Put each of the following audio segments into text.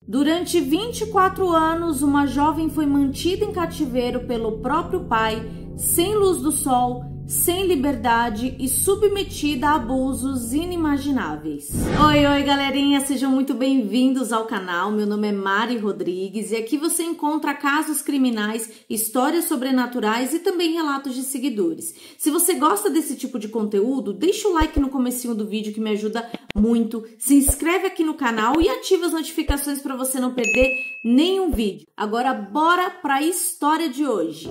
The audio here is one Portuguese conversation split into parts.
Durante 24 anos, uma jovem foi mantida em cativeiro pelo próprio pai, sem luz do sol, sem liberdade e submetida a abusos inimagináveis. Oi, galerinha, sejam muito bem-vindos ao canal. Meu nome é Mari Rodrigues e aqui você encontra casos criminais, histórias sobrenaturais e também relatos de seguidores. Se você gosta desse tipo de conteúdo, deixa o like no comecinho do vídeo que me ajuda muito. Se inscreve aqui no canal e ativa as notificações para você não perder nenhum vídeo. Agora bora para a história de hoje.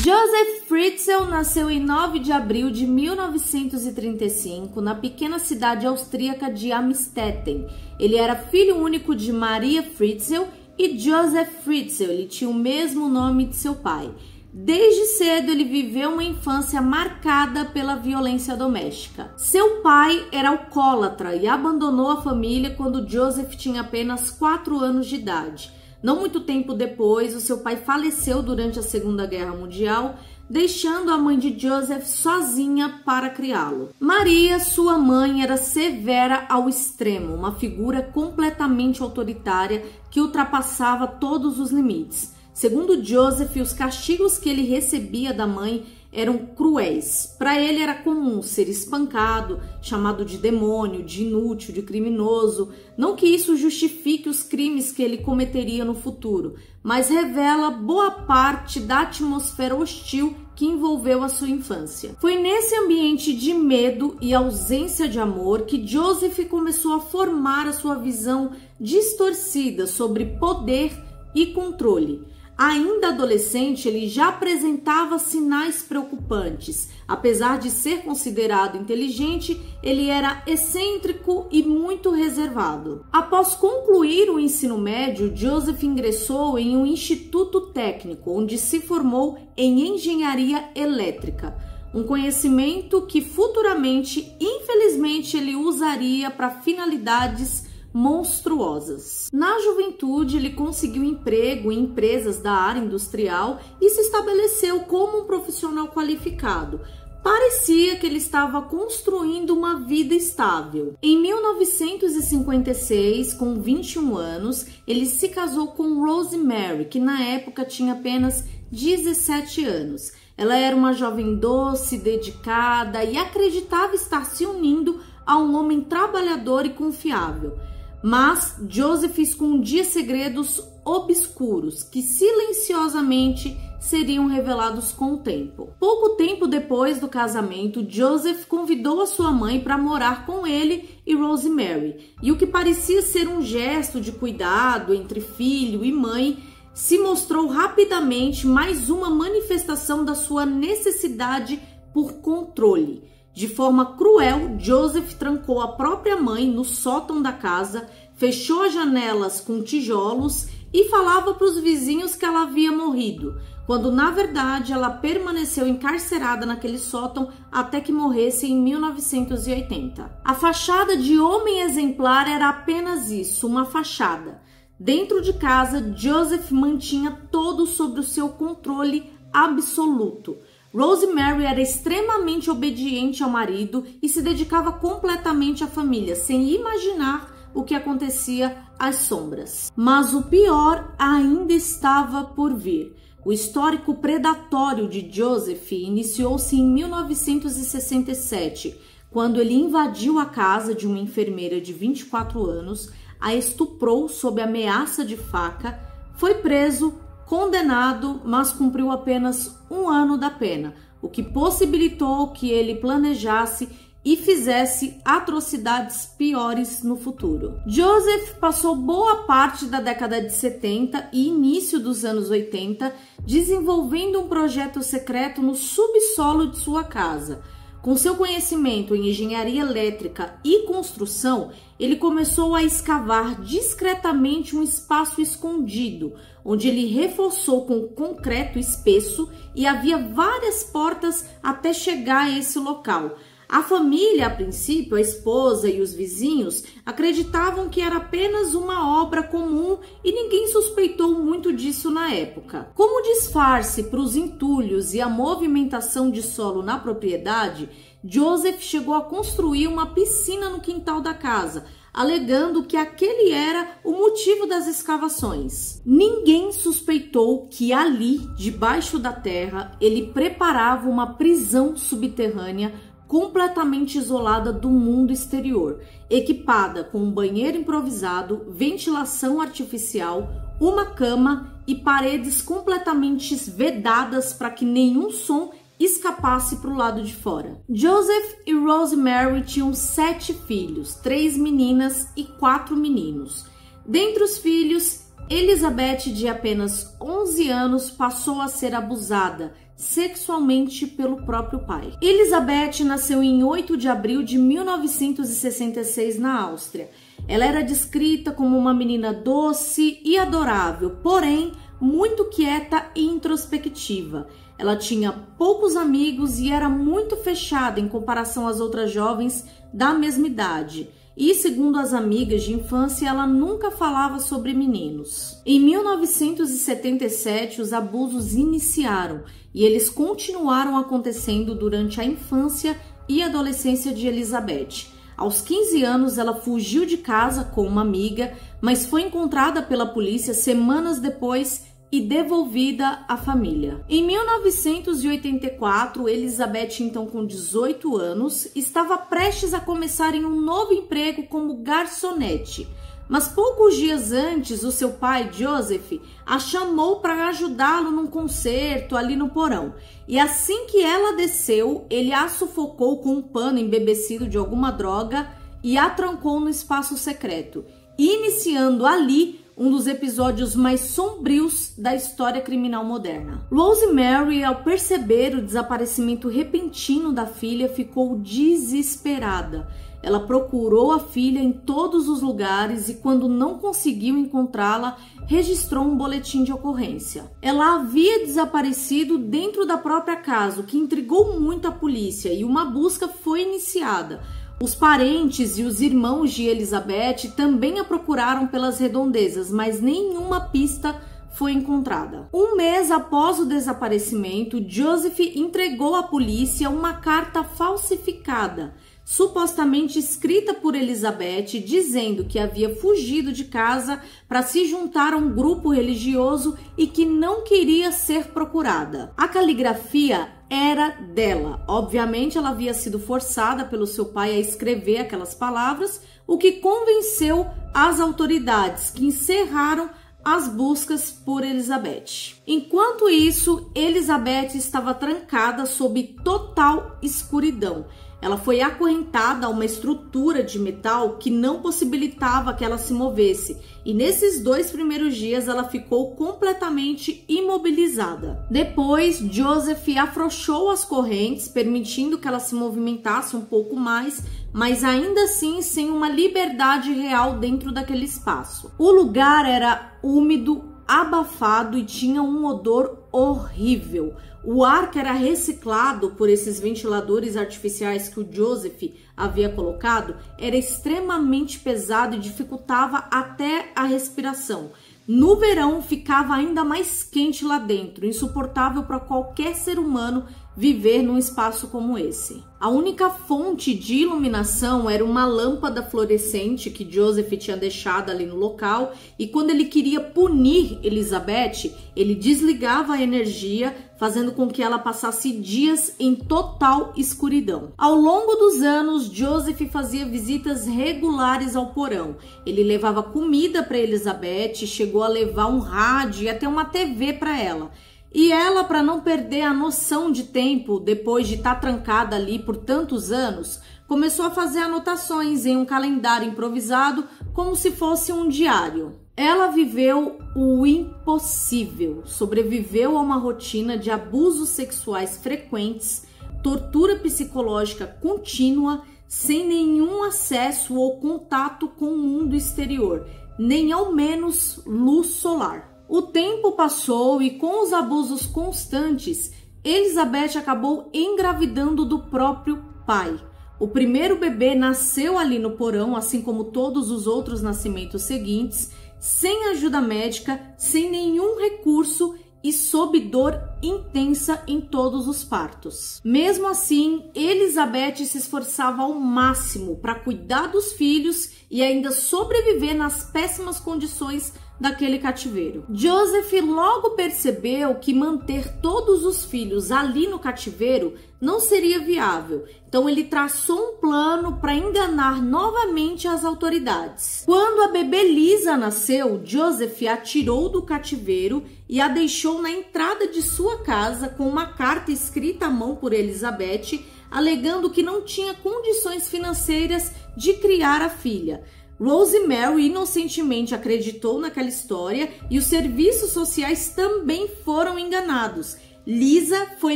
Joseph Fritzl nasceu em 9 de abril de 1935 na pequena cidade austríaca de Amstetten. Ele era filho único de Maria Fritzl e Joseph Fritzl. Ele tinha o mesmo nome de seu pai. Desde cedo ele viveu uma infância marcada pela violência doméstica. Seu pai era alcoólatra e abandonou a família quando Joseph tinha apenas 4 anos de idade. Não muito tempo depois, o seu pai faleceu durante a Segunda Guerra Mundial, deixando a mãe de Joseph sozinha para criá-lo. Maria, sua mãe, era severa ao extremo, uma figura completamente autoritária que ultrapassava todos os limites. Segundo Joseph, os castigos que ele recebia da mãe eram cruéis. Para ele era comum ser espancado, chamado de demônio, de inútil, de criminoso. Não que isso justifique os crimes que ele cometeria no futuro, mas revela boa parte da atmosfera hostil que envolveu a sua infância. Foi nesse ambiente de medo e ausência de amor que Joseph começou a formar a sua visão distorcida sobre poder e controle. Ainda adolescente, ele já apresentava sinais preocupantes. Apesar de ser considerado inteligente, ele era excêntrico e muito reservado. Após concluir o ensino médio, Joseph ingressou em um instituto técnico, onde se formou em engenharia elétrica. Um conhecimento que futuramente, infelizmente, ele usaria para finalidades monstruosas. Na juventude, ele conseguiu emprego em empresas da área industrial e se estabeleceu como um profissional qualificado. Parecia que ele estava construindo uma vida estável. Em 1956, com 21 anos, ele se casou com Rosemary, que na época tinha apenas 17 anos. Ela era uma jovem doce, dedicada e acreditava estar se unindo a um homem trabalhador e confiável. Mas Joseph escondia segredos obscuros que silenciosamente seriam revelados com o tempo. Pouco tempo depois do casamento, Joseph convidou a sua mãe para morar com ele e Rosemary, e o que parecia ser um gesto de cuidado entre filho e mãe se mostrou rapidamente mais uma manifestação da sua necessidade por controle. De forma cruel, Joseph trancou a própria mãe no sótão da casa, fechou as janelas com tijolos e falava para os vizinhos que ela havia morrido, quando na verdade ela permaneceu encarcerada naquele sótão até que morresse em 1980. A fachada de homem exemplar era apenas isso, uma fachada. Dentro de casa, Joseph mantinha todo sob o seu controle absoluto. Rosemary era extremamente obediente ao marido e se dedicava completamente à família, sem imaginar o que acontecia às sombras. Mas o pior ainda estava por vir. O histórico predatório de Joseph iniciou-se em 1967, quando ele invadiu a casa de uma enfermeira de 24 anos, a estuprou sob ameaça de faca, foi preso, condenado, mas cumpriu apenas 1 ano da pena, o que possibilitou que ele planejasse e fizesse atrocidades piores no futuro. Joseph passou boa parte da década de 70 e início dos anos 80 desenvolvendo um projeto secreto no subsolo de sua casa. Com seu conhecimento em engenharia elétrica e construção, ele começou a escavar discretamente um espaço escondido, onde ele reforçou com concreto espesso e havia várias portas até chegar a esse local. A família, a princípio, a esposa e os vizinhos acreditavam que era apenas uma obra comum e ninguém suspeitou muito disso na época. Como disfarce para os entulhos e a movimentação de solo na propriedade, Joseph chegou a construir uma piscina no quintal da casa, alegando que aquele era o motivo das escavações. Ninguém suspeitou que ali, debaixo da terra, ele preparava uma prisão subterrânea completamente isolada do mundo exterior, equipada com um banheiro improvisado, ventilação artificial, uma cama e paredes completamente vedadas para que nenhum som escapasse para o lado de fora. Joseph e Rosemary tinham 7 filhos, 3 meninas e 4 meninos. Dentre os filhos, Elizabeth, de apenas 11 anos, passou a ser abusada sexualmente pelo próprio pai. Elizabeth nasceu em 8 de abril de 1966 na Áustria. Ela era descrita como uma menina doce e adorável, porém muito quieta e introspectiva. Ela tinha poucos amigos e era muito fechada em comparação às outras jovens da mesma idade. E, segundo as amigas de infância, ela nunca falava sobre meninos. Em 1977, os abusos iniciaram e eles continuaram acontecendo durante a infância e adolescência de Elizabeth. Aos 15 anos, ela fugiu de casa com uma amiga, mas foi encontrada pela polícia semanas depois e devolvida à família. Em 1984, Elizabeth, então com 18 anos, estava prestes a começar em um novo emprego como garçonete. Mas poucos dias antes, o seu pai, Joseph, a chamou para ajudá-lo num concerto ali no porão. E assim que ela desceu, ele a sufocou com um pano embebecido de alguma droga e a trancou no espaço secreto, iniciando ali um dos episódios mais sombrios da história criminal moderna. Rosemary, ao perceber o desaparecimento repentino da filha, ficou desesperada. Ela procurou a filha em todos os lugares e, quando não conseguiu encontrá-la, registrou um boletim de ocorrência. Ela havia desaparecido dentro da própria casa, o que intrigou muito a polícia, e uma busca foi iniciada. Os parentes e os irmãos de Elizabeth também a procuraram pelas redondezas, mas nenhuma pista foi encontrada. Um mês após o desaparecimento, Joseph entregou à polícia uma carta falsificada, supostamente escrita por Elizabeth, dizendo que havia fugido de casa para se juntar a um grupo religioso e que não queria ser procurada. A caligrafia era dela. Obviamente, ela havia sido forçada pelo seu pai a escrever aquelas palavras, o que convenceu as autoridades, que encerraram as buscas por Elizabeth. Enquanto isso, Elizabeth estava trancada sob total escuridão. Ela foi acorrentada a uma estrutura de metal que não possibilitava que ela se movesse, e nesses 2 primeiros dias ela ficou completamente imobilizada. Depois, Joseph afrouxou as correntes, permitindo que ela se movimentasse um pouco mais, mas ainda assim sem uma liberdade real dentro daquele espaço. O lugar era úmido, abafado e tinha um odor horrível. O ar que era reciclado por esses ventiladores artificiais que o Joseph havia colocado era extremamente pesado e dificultava até a respiração. No verão ficava ainda mais quente lá dentro, insuportável para qualquer ser humano viver num espaço como esse. A única fonte de iluminação era uma lâmpada fluorescente que Joseph tinha deixado ali no local, e quando ele queria punir Elizabeth, ele desligava a energia, fazendo com que ela passasse dias em total escuridão. Ao longo dos anos, Joseph fazia visitas regulares ao porão. Ele levava comida para Elizabeth, chegou a levar um rádio e até uma TV para ela. E ela, para não perder a noção de tempo, depois de estar trancada ali por tantos anos, começou a fazer anotações em um calendário improvisado, como se fosse um diário. Ela viveu o impossível, sobreviveu a uma rotina de abusos sexuais frequentes, tortura psicológica contínua, sem nenhum acesso ou contato com o mundo exterior, nem ao menos luz solar. O tempo passou e, com os abusos constantes, Elizabeth acabou engravidando do próprio pai. O primeiro bebê nasceu ali no porão, assim como todos os outros nascimentos seguintes, sem ajuda médica, sem nenhum recurso e sob dor intensa em todos os partos. Mesmo assim, Elizabeth se esforçava ao máximo para cuidar dos filhos e ainda sobreviver nas péssimas condições daquele cativeiro. Joseph logo percebeu que manter todos os filhos ali no cativeiro não seria viável, então ele traçou um plano para enganar novamente as autoridades. Quando a bebê Lisa nasceu, Joseph a tirou do cativeiro e a deixou na entrada de sua casa com uma carta escrita à mão por Elizabeth, alegando que não tinha condições financeiras de criar a filha. Rosemary inocentemente acreditou naquela história e os serviços sociais também foram enganados. Lisa foi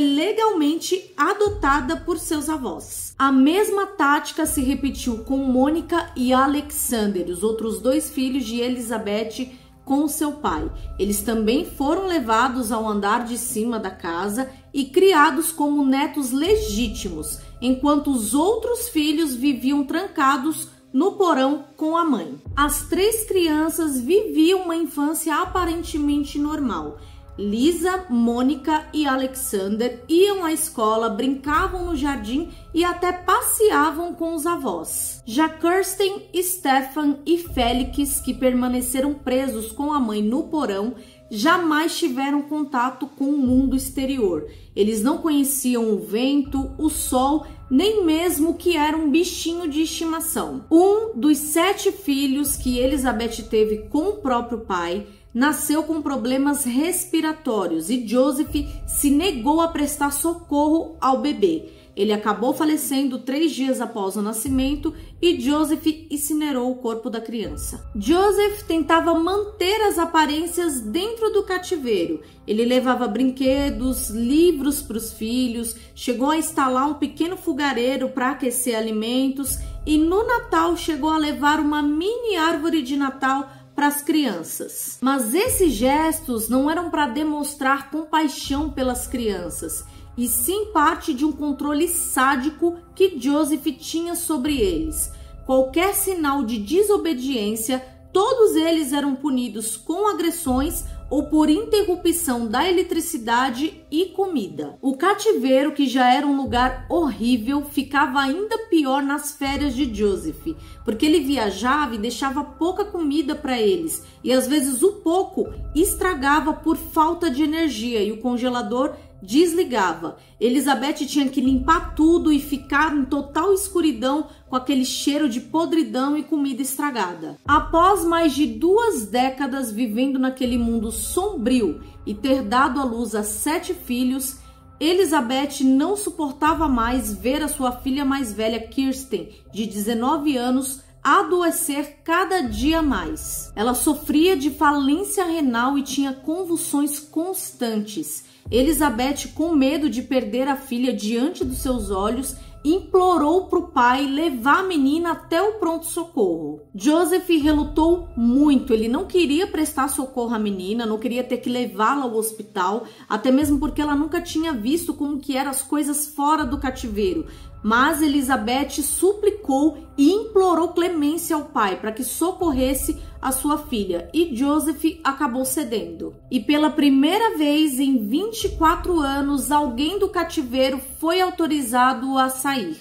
legalmente adotada por seus avós. A mesma tática se repetiu com Mônica e Alexander, os outros 2 filhos de Elizabeth, com seu pai. Eles também foram levados ao andar de cima da casa e criados como netos legítimos, enquanto os outros filhos viviam trancados no porão com a mãe. As 3 crianças viviam uma infância aparentemente normal. Lisa, Mônica e Alexander iam à escola, brincavam no jardim e até passeavam com os avós. Já Kirsten, Stefan e Félix, que permaneceram presos com a mãe no porão, jamais tiveram contato com o mundo exterior. Eles não conheciam o vento, o sol, nem mesmo o que era um bichinho de estimação. Um dos 7 filhos que Elizabeth teve com o próprio pai nasceu com problemas respiratórios e Joseph se negou a prestar socorro ao bebê. Ele acabou falecendo 3 dias após o nascimento e Joseph incinerou o corpo da criança. Joseph tentava manter as aparências dentro do cativeiro. Ele levava brinquedos, livros para os filhos, chegou a instalar um pequeno fogareiro para aquecer alimentos e no Natal chegou a levar uma mini árvore de Natal para as crianças. Mas esses gestos não eram para demonstrar compaixão pelas crianças, e sim parte de um controle sádico que Joseph tinha sobre eles. Qualquer sinal de desobediência, todos eles eram punidos com agressões ou por interrupção da eletricidade e comida. O cativeiro, que já era um lugar horrível, ficava ainda pior nas férias de Joseph, porque ele viajava e deixava pouca comida para eles, e às vezes o pouco estragava por falta de energia e o congelador desligava. Elizabeth tinha que limpar tudo e ficar em total escuridão com aquele cheiro de podridão e comida estragada. Após mais de 2 décadas vivendo naquele mundo sombrio e ter dado à luz a 7 filhos, Elizabeth não suportava mais ver a sua filha mais velha, Kirsten, de 19 anos, adoecer cada dia mais. Ela sofria de falência renal e tinha convulsões constantes. Elizabeth, com medo de perder a filha diante dos seus olhos, implorou para o pai levar a menina até o pronto-socorro. Joseph relutou muito, ele não queria prestar socorro à menina, não queria ter que levá-la ao hospital, até mesmo porque ela nunca tinha visto como que eram as coisas fora do cativeiro. Mas Elizabeth suplicou e implorou clemência ao pai para que socorresse a sua filha, e Joseph acabou cedendo. E pela primeira vez em 24 anos, alguém do cativeiro foi autorizado a sair.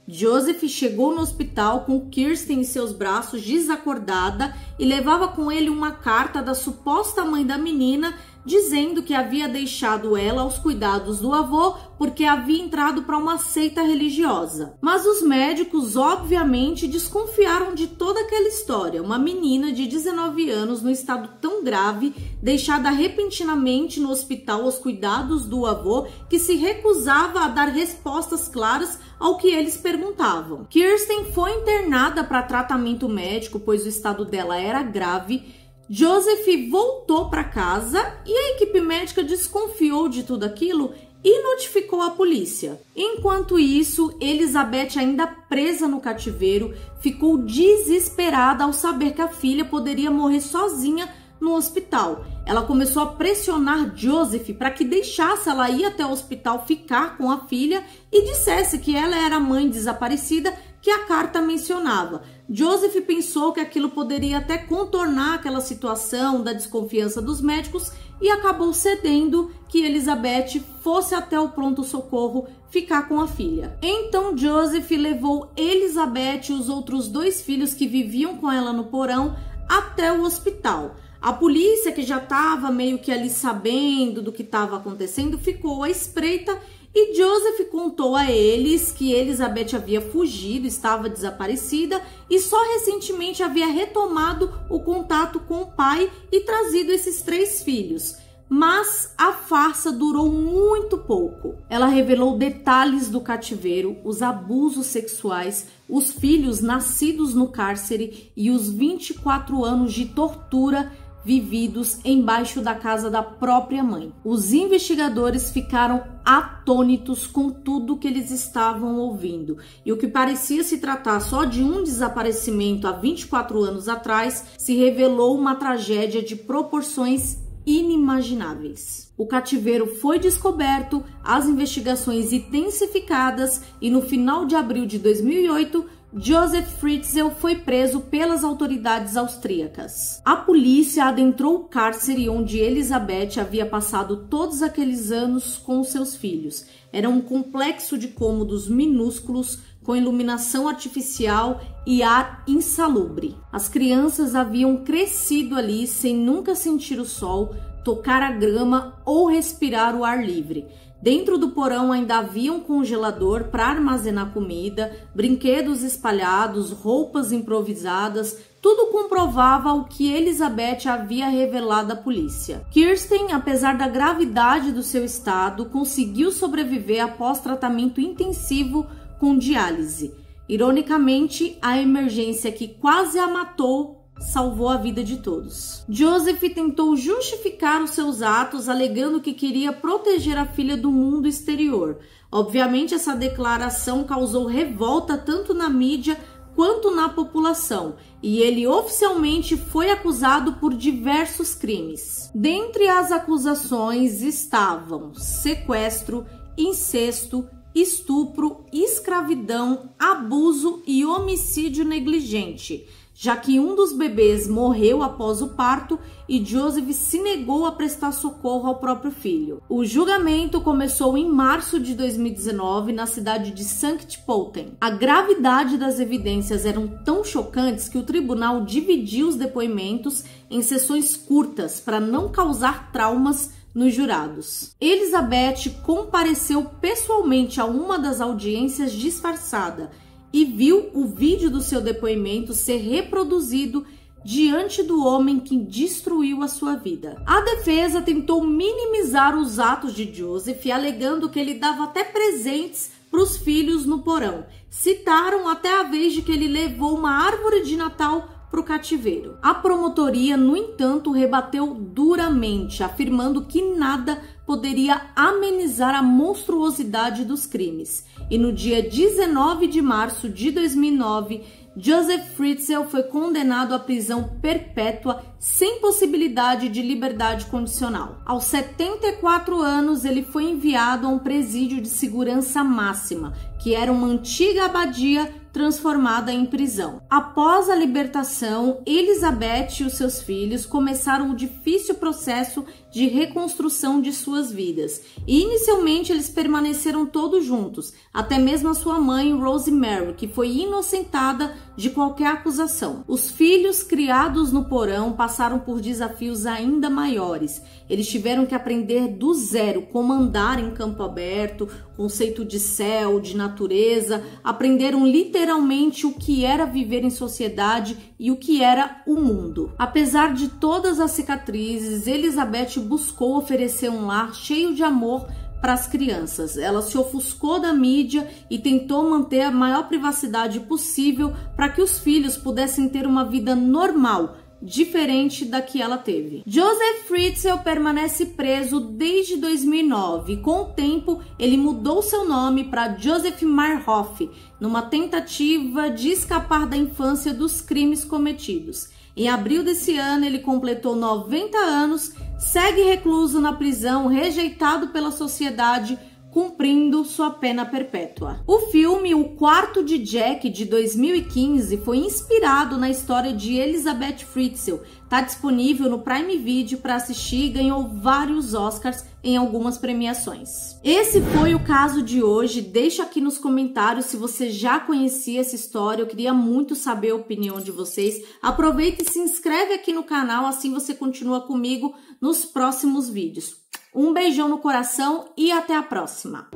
Joseph chegou no hospital com Kirsten em seus braços, desacordada, e levava com ele uma carta da suposta mãe da menina, dizendo que havia deixado ela aos cuidados do avô porque havia entrado para uma seita religiosa. Mas os médicos obviamente desconfiaram de toda aquela história. Uma menina de 19 anos no estado tão grave, deixada repentinamente no hospital aos cuidados do avô, que se recusava a dar respostas claras ao que eles perguntavam. Kirsten foi internada para tratamento médico, pois o estado dela era grave. Joseph voltou para casa e a equipe médica desconfiou de tudo aquilo e notificou a polícia. Enquanto isso, Elizabeth, ainda presa no cativeiro, ficou desesperada ao saber que a filha poderia morrer sozinha no hospital. Ela começou a pressionar Joseph para que deixasse ela ir até o hospital ficar com a filha e dissesse que ela era a mãe desaparecida que a carta mencionava. Joseph pensou que aquilo poderia até contornar aquela situação da desconfiança dos médicos e acabou cedendo que Elizabeth fosse até o pronto-socorro ficar com a filha. Então Joseph levou Elizabeth e os outros 2 filhos que viviam com ela no porão até o hospital. A polícia, que já estava meio que ali sabendo do que estava acontecendo, ficou à espreita e Joseph contou a eles que Elizabeth havia fugido, estava desaparecida e só recentemente havia retomado o contato com o pai e trazido esses 3 filhos. Mas a farsa durou muito pouco. Ela revelou detalhes do cativeiro, os abusos sexuais, os filhos nascidos no cárcere e os 24 anos de tortura vividos embaixo da casa da própria mãe. Os investigadores ficaram atônitos com tudo que eles estavam ouvindo. E o que parecia se tratar só de um desaparecimento há 24 anos atrás se revelou uma tragédia de proporções inimagináveis. O cativeiro foi descoberto, as investigações intensificadas e no final de abril de 2008, Joseph Fritzl foi preso pelas autoridades austríacas. A polícia adentrou o cárcere onde Elizabeth havia passado todos aqueles anos com seus filhos. Era um complexo de cômodos minúsculos com iluminação artificial e ar insalubre. As crianças haviam crescido ali sem nunca sentir o sol, tocar a grama ou respirar o ar livre. Dentro do porão ainda havia um congelador para armazenar comida, brinquedos espalhados, roupas improvisadas, tudo comprovava o que Elizabeth havia revelado à polícia. Kirsten, apesar da gravidade do seu estado, conseguiu sobreviver após tratamento intensivo com diálise. Ironicamente, a emergência que quase a matou salvou a vida de todos. Joseph tentou justificar os seus atos, alegando que queria proteger a filha do mundo exterior. Obviamente, essa declaração causou revolta tanto na mídia quanto na população, e ele oficialmente foi acusado por diversos crimes. Dentre as acusações estavam sequestro, incesto, estupro, escravidão, abuso e homicídio negligente, já que um dos bebês morreu após o parto e Joseph se negou a prestar socorro ao próprio filho. O julgamento começou em março de 2019 na cidade de Sankt Pölten. A gravidade das evidências eram tão chocantes que o tribunal dividiu os depoimentos em sessões curtas para não causar traumas nos jurados. Elizabeth compareceu pessoalmente a uma das audiências disfarçada e viu o vídeo do seu depoimento ser reproduzido diante do homem que destruiu a sua vida. A defesa tentou minimizar os atos de Joseph, alegando que ele dava até presentes para os filhos no porão. Citaram até a vez de que ele levou uma árvore de Natal para o cativeiro. A promotoria, no entanto, rebateu duramente, afirmando que nada poderia amenizar a monstruosidade dos crimes. E no dia 19 de março de 2009, Joseph Fritzl foi condenado à prisão perpétua sem possibilidade de liberdade condicional. Aos 74 anos, ele foi enviado a um presídio de segurança máxima, que era uma antiga abadia transformada em prisão. Após a libertação, Elizabeth e os seus filhos começaram o difícil processo de reconstrução de suas vidas. E inicialmente eles permaneceram todos juntos, até mesmo a sua mãe, Rosemary, que foi inocentada de qualquer acusação. Os filhos criados no porão passaram por desafios ainda maiores. Eles tiveram que aprender do zero como andar em campo aberto, conceito de céu, de natureza, aprenderam literalmente o que era viver em sociedade e o que era o mundo. Apesar de todas as cicatrizes, Elizabeth buscou oferecer um lar cheio de amor para as crianças. Ela se ofuscou da mídia e tentou manter a maior privacidade possível para que os filhos pudessem ter uma vida normal, diferente da que ela teve. Joseph Fritzl permanece preso desde 2009 e com o tempo ele mudou seu nome para Joseph Meyerhoff, numa tentativa de escapar da infância dos crimes cometidos. Em abril desse ano ele completou 90 anos, segue recluso na prisão, rejeitado pela sociedade cumprindo sua pena perpétua. O filme O Quarto de Jack, de 2015, foi inspirado na história de Elizabeth Fritzl. Está disponível no Prime Video para assistir e ganhou vários Oscars em algumas premiações. Esse foi o caso de hoje. Deixa aqui nos comentários se você já conhecia essa história. Eu queria muito saber a opinião de vocês. Aproveita e se inscreve aqui no canal, assim você continua comigo nos próximos vídeos. Um beijão no coração e até a próxima!